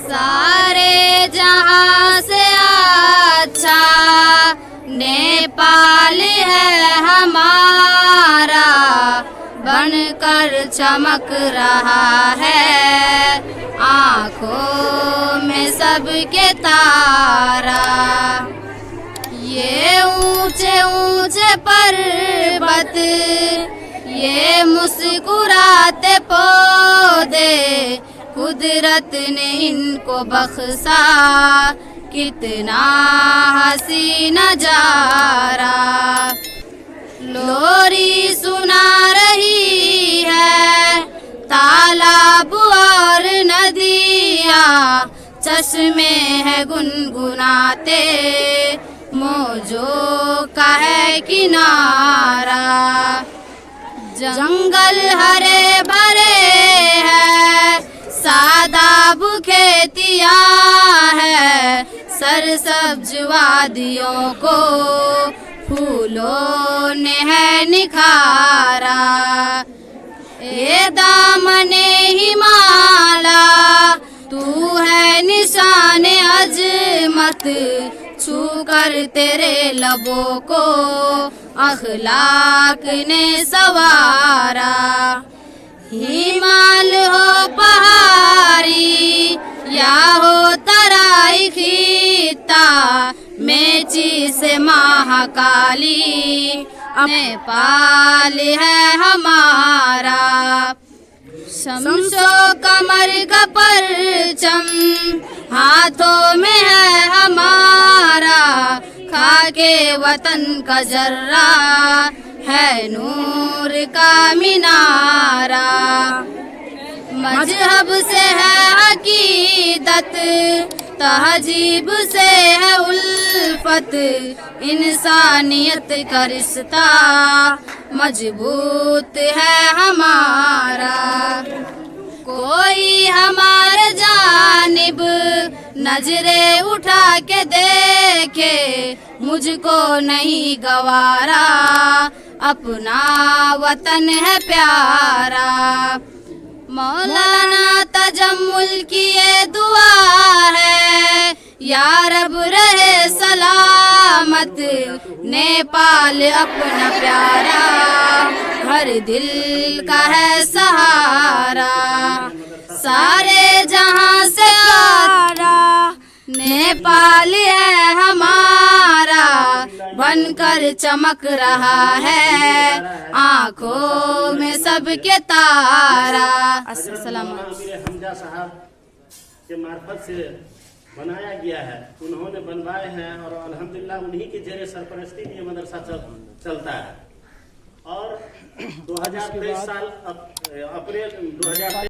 सारे जहां से अच्छा नेपाल है हमारा, बनकर चमक रहा है आँखों में सबके तारा। ये ऊंचे ऊंचे पर्वत, ये मुस्कुराते पौधे, कुदरत ने इनको बख्शा कितना हसी नजारा। लोरी सुना रही है तालाब और नदियाँ, चश्मे है गुनगुनाते, मौजों का है किनारा। जंगल हरे भरे है, सादाब खेतियाँ है, सरसब्ज वादियों को फूलों ने है निखारा। ये दामने हिमाला, तू है निशाने अजमत, छू कर तेरे लबों को अखलाक ने सवारा। हिमाल हो पहाड़ी या हो तराई खीता, मेची से महाकाली नेपाल है हमारा। शम्सो कमर का परचम हाथों में है हमारा, खाके वतन का जर्रा है नूर का मिनारा। मजहब से है अकीदत, तहजीब से है उल्फत, इंसानियत का रिश्ता मजबूत है हमारा। कोई हमारे जानिब नजरे उठा के देखे, मुझको नहीं गवारा, अपना वतन है प्यारा। मौलाना तजम्मुल की ये दुआ है, या रब रहे सलामत, नेपाल अपना प्यारा, हर दिल का है सहारा। सारे जहां से प्यारा नेपाल है हमारा, बनकर चमक रहा है आँखों में सबके तारा। अस्सलाम हमजा साहब के मार्फत से बनाया गया है, उन्होंने बनवाए हैं और अल्हम्दुलिल्लाह उन्हीं के जेरे सरपरस्ती में मदरसा चलता है। और 2023 साल अप्रैल 2023